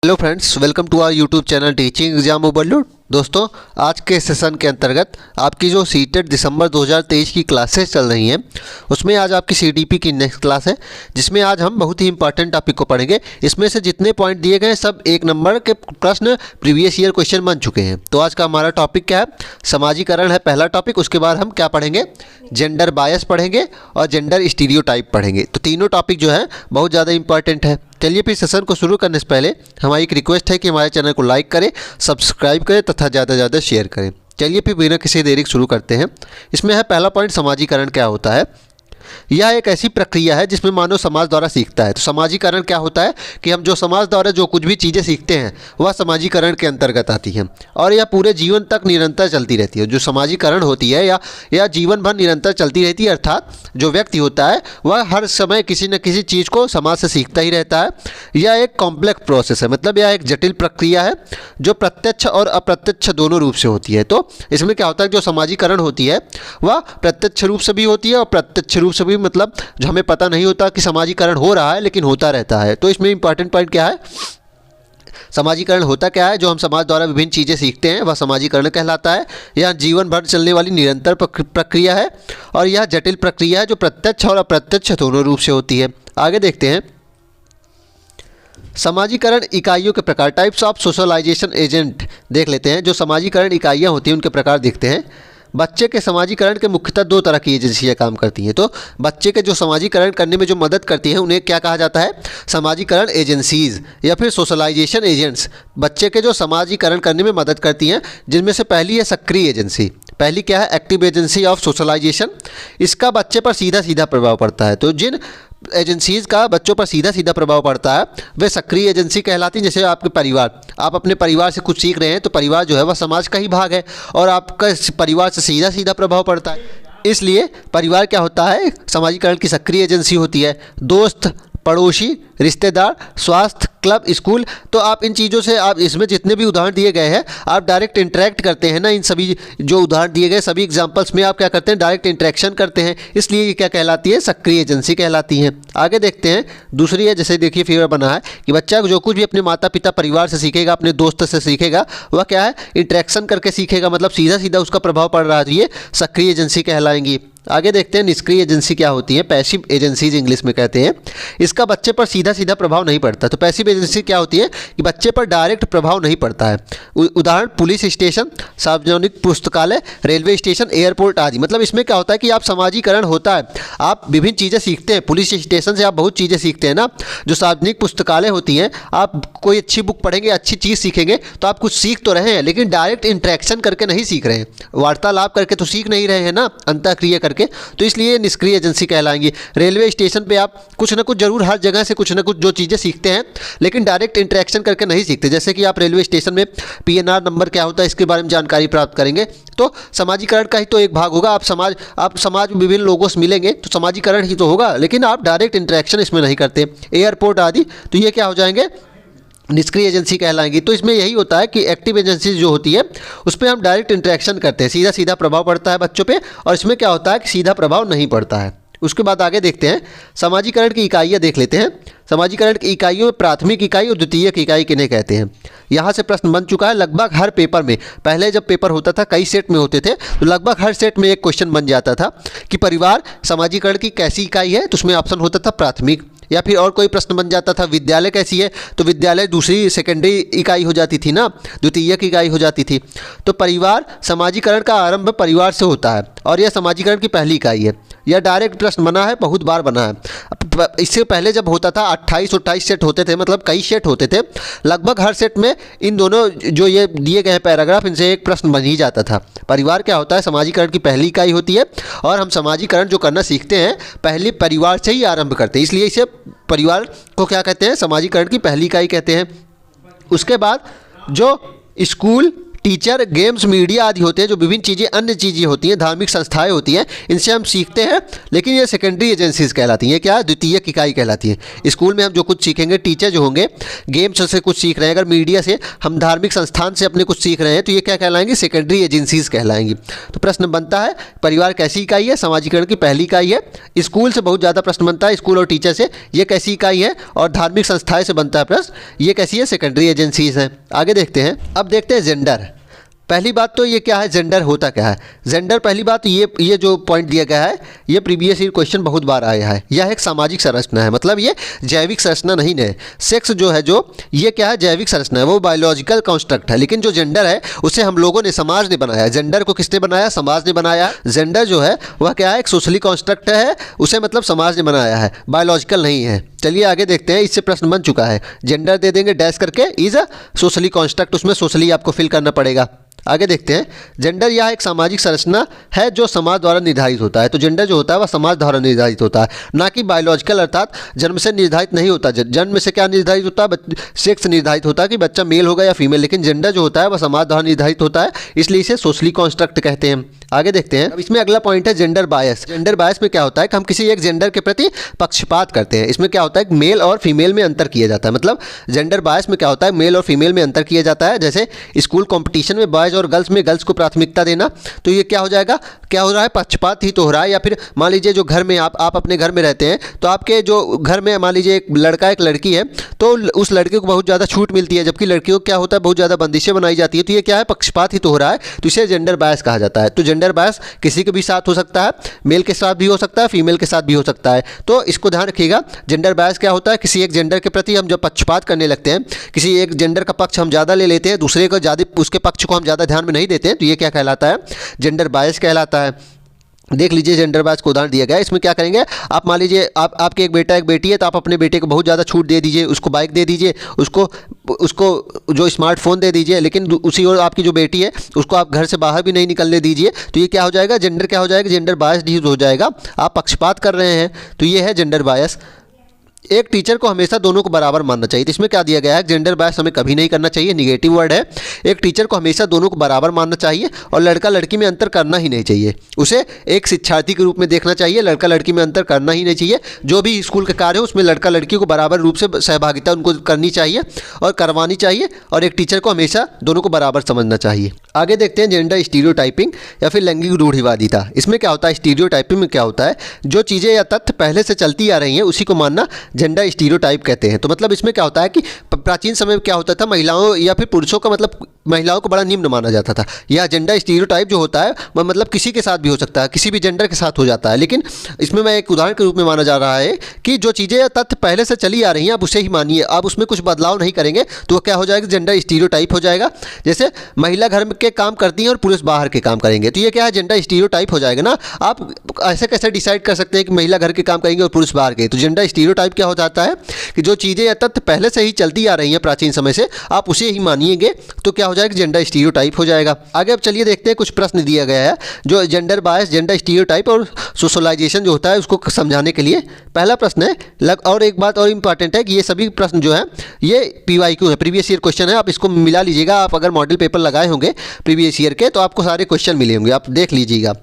Hello friends, welcome to our YouTube channel teaching exam overload. दोस्तों, आज के session के अंतर्गत आपकी जो सीटेट दिसंबर 2023 की क्लासेस चल रही हैं, उसमें आज आपकी सीडीपी की नेक्स्ट क्लास है, जिसमें आज हम बहुत ही इंपॉर्टेंट टॉपिक को पढ़ेंगे। इसमें से जितने पॉइंट दिए गए हैं सब एक नंबर के प्रश्न प्रीवियस ईयर क्वेश्चन बन चुके हैं। तो आज का हमारा टॉपिक क्या है? समाजीकरण है पहला टॉपिक। उसके बाद हम क्या पढ़ेंगे? जेंडर बायस पढ़ेंगे और जेंडर स्टीरियोटाइप पढ़ेंगे। तो तीनों टॉपिक जो है बहुत ज़्यादा इंपॉर्टेंट है। चलिए फिर सेशन को शुरू करने से पहले हमारी एक रिक्वेस्ट है कि हमारे चैनल को लाइक करें, सब्सक्राइब करें तथा ज़्यादा से ज़्यादा शेयर करें। चलिए फिर बिना किसी देरी के शुरू करते हैं। इसमें है पहला पॉइंट, समाजीकरण क्या होता है। यह एक ऐसी प्रक्रिया है जिसमें मानव समाज द्वारा सीखता है। तो समाजीकरण क्या होता है कि हम जो समाज द्वारा जो कुछ भी चीज़ें सीखते हैं वह समाजीकरण के अंतर्गत आती हैं और यह पूरे जीवन तक निरंतर चलती रहती है। जो समाजीकरण होती है या जीवन भर निरंतर चलती रहती है, अर्थात जो व्यक्ति होता है वह हर समय किसी न किसी चीज़ को समाज से सीखता ही रहता है। यह एक कॉम्प्लेक्स प्रोसेस है, मतलब यह एक जटिल प्रक्रिया है जो प्रत्यक्ष और अप्रत्यक्ष दोनों रूप से होती है। तो इसमें क्या होता है, जो समाजीकरण होती है वह प्रत्यक्ष रूप से भी होती है और प्रत्यक्ष रूप से भी, मतलब जो हमें पता नहीं होता कि समाजीकरण हो रहा है लेकिन होता रहता है। तो इसमें इंपॉर्टेंट पॉइंट क्या है? समाजीकरण होता क्या है? जो हम समाज द्वारा विभिन्न चीज़ें सीखते हैं वह समाजीकरण कहलाता है। यह जीवन भर चलने वाली निरंतर प्रक्रिया है और यह जटिल प्रक्रिया है जो प्रत्यक्ष और अप्रत्यक्ष दोनों रूप से होती है। आगे देखते हैं समाजीकरण इकाइयों के प्रकार, टाइप्स ऑफ सोशलाइजेशन एजेंट देख लेते हैं। जो समाजीकरण इकाइयाँ होती हैं उनके प्रकार देखते हैं। बच्चे के समाजीकरण के मुख्यतः दो तरह की एजेंसियाँ काम करती हैं। तो बच्चे के जो समाजीकरण करने में जो मदद करती हैं उन्हें क्या कहा जाता है? समाजीकरण एजेंसीज़ या फिर सोशलाइजेशन एजेंट्स। बच्चे के जो समाजीकरण करने में मदद करती हैं, जिनमें से पहली है सक्रिय एजेंसी। पहली क्या है? Active agency of socialisation. इसका बच्चे पर सीधा सीधा प्रभाव पड़ता है। तो जिन एजेंसीज़ का बच्चों पर सीधा सीधा प्रभाव पड़ता है वे सक्रिय एजेंसी कहलाती हैं। जैसे आपके परिवार, आप अपने परिवार से कुछ सीख रहे हैं तो परिवार जो है वह समाज का ही भाग है और आपका परिवार से सीधा सीधा प्रभाव पड़ता है, इसलिए परिवार क्या होता है? समाजीकरण की सक्रिय एजेंसी होती है। दोस्त, पड़ोसी, रिश्तेदार, स्वास्थ्य, क्लब, स्कूल। तो आप इन चीज़ों से, आप इसमें जितने भी उदाहरण दिए गए हैं आप डायरेक्ट इंटरेक्ट करते हैं ना। इन सभी जो उदाहरण दिए गए सभी एग्जांपल्स में आप क्या करते हैं? डायरेक्ट इंटरेक्शन करते हैं, इसलिए ये क्या कहलाती है? सक्रिय एजेंसी कहलाती हैं। आगे देखते हैं दूसरी है, जैसे देखिए फिगर बना है कि बच्चा जो कुछ भी अपने माता पिता परिवार से सीखेगा, अपने दोस्त से सीखेगा, वह क्या है? इंटरेक्शन करके सीखेगा, मतलब सीधा सीधा उसका प्रभाव पड़ रहा है। तो ये सक्रिय एजेंसी कहलाएंगी। आगे देखते हैं निष्क्रिय एजेंसी क्या होती है। पैसिव एजेंसीज इंग्लिश में कहते हैं। इसका बच्चे पर सीधा सीधा प्रभाव नहीं पड़ता। तो पैसिव एजेंसी क्या होती है कि बच्चे पर डायरेक्ट प्रभाव नहीं पड़ता है। उदाहरण पुलिस स्टेशन, सार्वजनिक पुस्तकालय, रेलवे स्टेशन, एयरपोर्ट आदि। मतलब इसमें क्या होता है कि आप समाजीकरण होता है, आप विभिन्न चीज़ें सीखते हैं। पुलिस स्टेशन से आप बहुत चीज़ें सीखते हैं ना। जो सार्वजनिक पुस्तकालय होती हैं, आप कोई अच्छी बुक पढ़ेंगे, अच्छी चीज़ सीखेंगे तो आप कुछ सीख तो रहे हैं लेकिन डायरेक्ट इंटरेक्शन करके नहीं सीख रहे हैं, वार्तालाप करके तो सीख नहीं रहे हैं ना, अंतःक्रिया करके। तो इसलिए निष्क्रिय एजेंसी कहलाएंगी। रेलवे स्टेशन पे आप कुछ ना कुछ जरूर हर जगह से कुछ ना कुछ जो चीज़ें सीखते हैं लेकिन डायरेक्ट इंटरेक्शन करके नहीं सीखते। जैसे कि आप रेलवे स्टेशन में पीएनआर नंबर क्या होता है इसके बारे में जानकारी प्राप्त करेंगे, तो समाजीकरण का ही तो एक भाग होगा। आप समाज में विभिन्न लोगों से मिलेंगे तो समाजीकरण ही तो होगा, लेकिन आप डायरेक्ट इंटरेक्शन इसमें नहीं करते। एयरपोर्ट आदि, तो ये क्या हो जाएंगे? निष्क्रिय एजेंसी कहलाएंगी। तो इसमें यही होता है कि एक्टिव एजेंसी जो होती है उस पर हम डायरेक्ट इंटरेक्शन करते हैं, सीधा सीधा प्रभाव पड़ता है बच्चों पे, और इसमें क्या होता है कि सीधा प्रभाव नहीं पड़ता है। उसके बाद आगे देखते हैं समाजीकरण की इकाइयाँ देख लेते हैं। समाजीकरण की इकाइयों में प्राथमिक इकाई और द्वितीयक इकाई किन्हें कहते हैं? यहाँ से प्रश्न बन चुका है लगभग हर पेपर में। पहले जब पेपर होता था कई सेट में होते थे तो लगभग हर सेट में एक क्वेश्चन बन जाता था कि परिवार समाजीकरण की कैसी इकाई है, तो उसमें ऑप्शन होता था प्राथमिक, या फिर और कोई प्रश्न बन जाता था विद्यालय कैसी है, तो विद्यालय दूसरी सेकेंडरी इकाई हो जाती थी ना, द्वितीयक इकाई हो जाती थी। तो परिवार समाजीकरण का आरंभ परिवार से होता है और यह समाजीकरण की पहली इकाई है। यह डायरेक्ट प्रश्न बना है, बहुत बार बना है। इससे पहले जब होता था 28-28 सेट होते थे, मतलब कई सेट होते थे। लगभग हर सेट में इन दोनों जो ये दिए गए पैराग्राफ, इनसे एक प्रश्न बन ही जाता था। परिवार क्या होता है? समाजीकरण की पहली इकाई होती है और हम समाजीकरण जो करना सीखते हैं पहले परिवार से ही आरंभ करते हैं, इसलिए इसे परिवार को क्या कहते हैं? समाजीकरण की पहली इकाई कहते हैं। उसके बाद जो स्कूल, टीचर, गेम्स, मीडिया आदि होते हैं, जो विभिन्न चीज़ें, अन्य चीज़ें होती हैं, धार्मिक संस्थाएं होती हैं, इनसे हम सीखते हैं, लेकिन ये सेकेंडरी एजेंसीज कहलाती हैं। क्या? द्वितीयक इकाई कहलाती है। स्कूल में हम जो कुछ सीखेंगे, टीचर जो होंगे गेम्स से कुछ सीख रहे हैं, अगर मीडिया से, हम धार्मिक संस्थान से अपने कुछ सीख रहे हैं, तो ये क्या कहलाएंगी? Secondary agencies कहलाएंगी। तो प्रश्न बनता है, परिवार कैसी इकाई है? समाजीकरण की पहली इकाई है। स्कूल से बहुत ज़्यादा प्रश्न बनता है, स्कूल और टीचर से, ये कैसी इकाई है? और धार्मिक संस्थाएं से बनता है प्रश्न, ये कैसी है? सेकेंडरी एजेंसीज हैं। आगे देखते हैं। अब देखते हैं जेंडर। पहली बात तो ये क्या है, जेंडर होता क्या है? जेंडर, पहली बात ये जो पॉइंट दिया गया है, ये प्रीवियस ईयर क्वेश्चन बहुत बार आया है। यह एक सामाजिक संरचना है, मतलब ये जैविक संरचना नहीं है। सेक्स जो है, जो ये क्या है, जैविक संरचना है, वो बायोलॉजिकल कंस्ट्रक्ट है। लेकिन जो जेंडर है, उसे हम लोगों ने, समाज ने बनाया है। जेंडर को किसने बनाया? समाज ने बनाया। जेंडर जो है वह क्या है? एक सोशली कंस्ट्रक्ट है, उसे मतलब समाज ने बनाया है, बायोलॉजिकल नहीं है। चलिए आगे देखते हैं। इससे प्रश्न बन चुका है, जेंडर दे देंगे डैश करके, इज अ सोशली कंस्ट्रक्ट, उसमें सोशली आपको फिल करना पड़ेगा। आगे देखते हैं। जेंडर यह एक सामाजिक संरचना है जो समाज द्वारा निर्धारित होता है। तो जेंडर जो होता है वह समाज द्वारा निर्धारित होता है, ना कि बायोलॉजिकल, अर्थात जन्म से निर्धारित नहीं होता। जन्म से क्या निर्धारित होता है? सेक्स निर्धारित होता है कि बच्चा मेल होगा या फीमेल। लेकिन जेंडर जो होता है वह समाज द्वारा निर्धारित होता है, इसलिए इसे सोशली कॉन्स्ट्रक्ट कहते हैं। आगे देखते हैं। अब इसमें अगला पॉइंट है जेंडर बायस। जेंडर बायस में क्या होता है कि हम किसी एक जेंडर के प्रति पक्षपात करते हैं। इसमें क्या होता है कि मेल और फीमेल में अंतर किया जाता है। मतलब जेंडर बायस में क्या होता है, मेल और फीमेल में अंतर किया जाता है। जैसे स्कूल कंपटीशन में बॉयज़ और गर्ल्स में गर्ल्स को प्राथमिकता देना, तो ये क्या हो जाएगा, क्या हो रहा है? पक्षपात ही तो हो रहा है। या फिर मान लीजिए जो घर में आप अपने घर में रहते हैं, तो आपके जो घर में मान लीजिए एक लड़का एक लड़की है, तो उस लड़के को बहुत ज़्यादा छूट मिलती है, जबकि लड़कियों को क्या होता है, बहुत ज़्यादा बंदिशें बनाई जाती है। तो ये क्या है? पक्षपात ही तो हो रहा है, तो इसे जेंडर बायस कहा जाता है। तो जेंडर बायस किसी के भी साथ हो सकता है, मेल के साथ भी हो सकता है, फीमेल के साथ भी हो सकता है। तो इसको ध्यान रखिएगा। जेंडर बायस क्या होता है? किसी एक जेंडर के प्रति हम जब पक्षपात करने लगते हैं, किसी एक जेंडर का पक्ष हम ज़्यादा ले लेते हैं, दूसरे को ज़्यादा, उसके पक्ष को हम ज़्यादा ध्यान में नहीं देते हैं, तो ये क्या कहलाता है? जेंडर बायस कहलाता है। देख लीजिए जेंडर बायस को उदाहरण दिया गया है। इसमें क्या करेंगे, आप मान लीजिए आपके एक बेटा एक बेटी है, तो आप अपने बेटे को बहुत ज़्यादा छूट दे दीजिए, उसको बाइक दे दीजिए, उसको जो स्मार्टफोन दे दीजिए, लेकिन उसी और आपकी जो बेटी है उसको आप घर से बाहर भी नहीं निकलने दीजिए। तो ये क्या हो जाएगा? जेंडर क्या हो जाएगा? जेंडर बायस हो जाएगा, आप पक्षपात कर रहे हैं। तो ये है जेंडर बायस। एक टीचर को हमेशा दोनों को बराबर मानना चाहिए। तो इसमें क्या दिया गया है, जेंडर बायस हमें कभी नहीं करना चाहिए, निगेटिव वर्ड है। एक टीचर को हमेशा दोनों को बराबर मानना चाहिए और लड़का लड़की में अंतर करना ही नहीं चाहिए। उसे एक शिक्षार्थी के रूप में देखना चाहिए, लड़का लड़की में अंतर करना ही नहीं चाहिए। जो भी स्कूल के कार्य हो उसमें लड़का लड़की को बराबर रूप से सहभागिता उनको करनी चाहिए और करवानी चाहिए, और एक टीचर को हमेशा दोनों को बराबर समझना चाहिए। आगे देखते हैं जेंडर स्टीरियोटाइपिंग या फिर लैंगिक रूढ़िवादिता। इसमें क्या होता है? स्टीरियोटाइपिंग में क्या होता है, जो चीज़ें या तथ्य पहले से चलती आ रही हैं उसी को मानना जेंडर स्टीरियोटाइप कहते हैं। तो मतलब इसमें क्या होता है कि प्राचीन समय में क्या होता था, महिलाओं या फिर पुरुषों का मतलब महिलाओं को बड़ा निम्न माना जाता था। यह जेंडर स्टीरियोटाइप जो होता है वह मतलब किसी के साथ भी हो सकता है, किसी भी जेंडर के साथ हो जाता है। लेकिन इसमें मैं एक उदाहरण के रूप में माना जा रहा है कि जो चीज़ें या तथ्य पहले से चली आ रही हैं आप उसे ही मानिए, आप उसमें कुछ बदलाव नहीं करेंगे, तो क्या हो जाएगा? जेंडर स्टीरियोटाइप हो जाएगा। जैसे महिला घर के काम करती हैं और पुरुष बाहर के काम करेंगे, तो ये क्या है? जेंडर स्टीरियोटाइप हो जाएगा ना। आप ऐसे कैसे डिसाइड कर सकते हैं कि महिला घर के काम करेंगे और पुरुष बाहर के? तो जेंडर स्टीरियोटाइप क्या हो जाता है कि जो चीज़ें या तथ्य पहले से ही चलती आ रही हैं प्राचीन समय से, आप उसे ही मानिएंगे, तो क्या हो जाएगा? जेंडर स्टीरियोटाइप हो जाएगा। आगे अब चलिए देखते हैं, कुछ प्रश्न दिया गया है जो जेंडर बायस, जेंडर स्टीरियोटाइप और सोशलाइजेशन जो होता है उसको समझाने के लिए। पहला प्रश्न है, और एक बात और इंपॉर्टेंट है कि ये सभी प्रश्न जो है ये PYQ है, प्रीवियस ईयर क्वेश्चन है। आप इसको मिला लीजिएगा, आप अगर मॉडल पेपर लगाए होंगे प्रीवियस ईयर के तो आपको सारे क्वेश्चन मिले होंगे, आप देख लीजिएगा।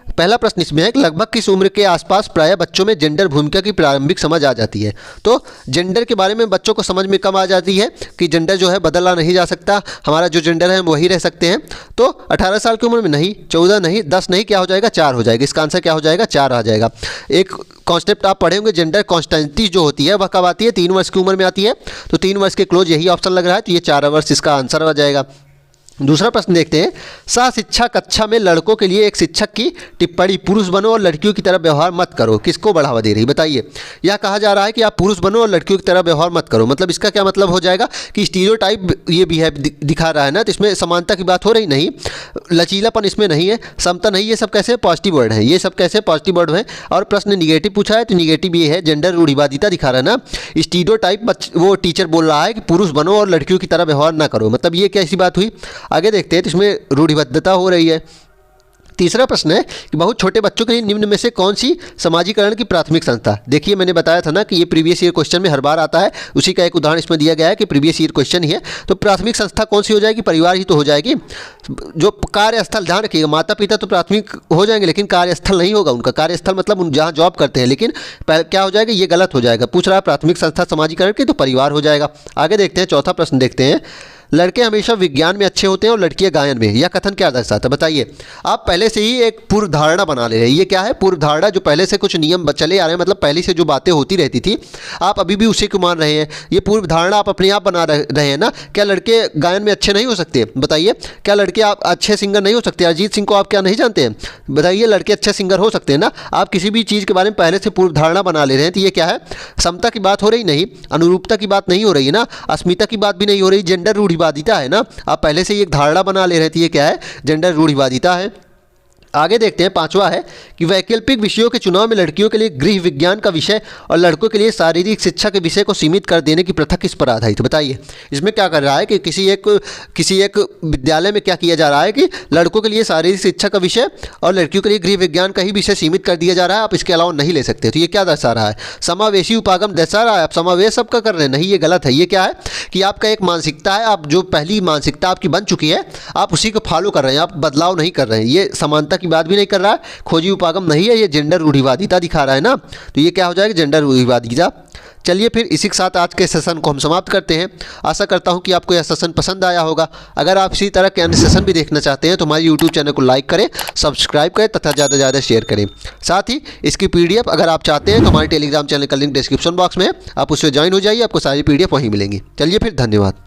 पहला प्रश्न इसमें है कि लगभग किस उम्र के आसपास प्रायः बच्चों में जेंडर भूमिका की प्रारंभिक समझ आ जाती है। तो जेंडर के बारे में बच्चों को समझ में कब आ जाती है कि जेंडर जो है बदला नहीं जा सकता, हमारा जो जेंडर है हम वही रह सकते हैं। तो 18 साल की उम्र में नहीं, 14 नहीं, 10 नहीं, क्या हो जाएगा? 4 हो जाएगा। इसका आंसर क्या हो जाएगा? 4 आ जाएगा। एक कॉन्सेप्ट आप पढ़े होंगे, जेंडर कॉन्स्टेंटी जो होती है वह कब आती है? 3 वर्ष की उम्र में आती है। तो 3 वर्ष के क्लोज यही ऑप्शन लग रहा है, तो ये 4 वर्ष इसका आंसर आ जाएगा। दूसरा प्रश्न देखते हैं, सह शिक्षा कक्षा में लड़कों के लिए एक शिक्षक की टिप्पणी, पुरुष बनो और लड़कियों की तरह व्यवहार मत करो, किसको बढ़ावा दे रही है? बताइए। यह कहा जा रहा है कि आप पुरुष बनो और लड़कियों की तरह व्यवहार मत करो, मतलब इसका क्या मतलब हो जाएगा कि स्टीरियोटाइप ये बिहेव दिखा रहा है ना, तो इसमें समानता की बात हो रही नहीं, लचीलापन इसमें नहीं है, समता नहीं, ये सब कैसे पॉजिटिव वर्ड हैं, ये सब कैसे पॉजिटिव वर्ड हैं। और प्रश्न निगेटिव पूछा है तो निगेटिव ये है, जेंडर रूढ़िवादिता दिखा रहा है ना। स्टीरियोटाइप वो टीचर बोल रहा है कि पुरुष बनो और लड़कियों की तरह व्यवहार ना करो, मतलब ये कैसी बात हुई? आगे देखते हैं, तो इसमें रूढ़िबद्धता हो रही है। तीसरा प्रश्न है कि बहुत छोटे बच्चों के लिए निम्न में से कौन सी समाजीकरण की प्राथमिक संस्था। देखिए मैंने बताया था ना कि ये प्रीवियस ईयर क्वेश्चन में हर बार आता है, उसी का एक उदाहरण इसमें दिया गया है कि प्रीवियस ईयर क्वेश्चन ही है। तो प्राथमिक संस्था कौन सी हो जाएगी, परिवार ही तो हो जाएगी। जो कार्यस्थल, ध्यान रखिएगा, माता पिता तो प्राथमिक हो जाएंगे लेकिन कार्यस्थल नहीं होगा उनका। कार्यस्थल मतलब जहाँ जॉब करते हैं, लेकिन क्या हो जाएगा, ये गलत हो जाएगा। पूछ रहा है प्राथमिक संस्था समाजीकरण की, तो परिवार हो जाएगा। आगे देखते हैं, चौथा प्रश्न देखते हैं। लड़के हमेशा विज्ञान में अच्छे होते हैं और लड़कियां गायन में, यह कथन क्या दर्शाता है, बताइए। आप पहले से ही एक पूर्व धारणा बना ले रहे हैं। ये क्या है, पूर्व धारणा, जो पहले से कुछ नियम चले आ रहे हैं, मतलब पहले से जो बातें होती रहती थी आप अभी भी उसी को मान रहे हैं। ये पूर्व धारणा आप अपने आप बना रहे हैं ना। क्या लड़के गायन में अच्छे नहीं हो सकते, बताइए। क्या लड़के आप अच्छे सिंगर नहीं हो सकते। अरिजीत सिंह को आप क्या नहीं जानते हैं, बताइए। लड़के अच्छे सिंगर हो सकते हैं ना। आप किसी भी चीज़ के बारे में पहले से पूर्व धारणा बना ले रहे हैं। तो ये क्या है, समता की बात हो रही नहीं, अनुरूपता की बात नहीं हो रही है ना, अस्मिता की बात भी नहीं हो रही, जेंडर रूढ़िवादिता है ना। आप पहले से ही एक धारणा बना ले रहे थे, ये क्या है, जेंडर रूढ़िवादिता है। आगे देखते हैं, पांचवा है कि वैकल्पिक विषयों के चुनाव में लड़कियों के लिए गृह विज्ञान का विषय और लड़कों के लिए शारीरिक शिक्षा के विषय को सीमित कर देने की प्रथा किस पर आधारित, बताइए। इसमें क्या कर रहा है कि किसी एक विद्यालय में क्या किया जा रहा है कि लड़कों के लिए शारीरिक शिक्षा का विषय और लड़कियों के लिए गृह विज्ञान का ही विषय सीमित कर दिया जा रहा है, आप इसके अलावा नहीं ले सकते। तो ये क्या दर्शा रहा है, समावेशी उपागम दर्शा रहा है। आप समावेश सबका कर रहे हैं, नहीं, ये गलत है। ये क्या है कि आपका एक मानसिकता है, आप जो पहली मानसिकता आपकी बन चुकी है आप उसी को फॉलो कर रहे हैं, आप बदलाव नहीं कर रहे हैं। ये समानता की बात भी नहीं कर रहा है, खोजी उपागम नहीं है, ये जेंडर रूढ़िवादिता दिखा रहा है ना। तो ये क्या हो जाएगा, जेंडर रूढ़िवादिता। चलिए फिर इसी के साथ आज के सेशन को हम समाप्त करते हैं। आशा करता हूं कि आपको यह सेशन पसंद आया होगा। अगर आप इसी तरह के अन्य सेशन भी देखना चाहते हैं तो हमारे यूट्यूब चैनल को लाइक करें, सब्सक्राइब करें तथा ज़्यादा से ज़्यादा शेयर करें। साथ ही इसकी PDF अगर आप चाहते हैं तो हमारे टेलीग्राम चैनल का लिंक डिस्क्रिप्शन बॉक्स में है, आप उससे ज्वाइन हो जाइए, आपको सारी PDF वहीं मिलेंगी। चलिए फिर, धन्यवाद।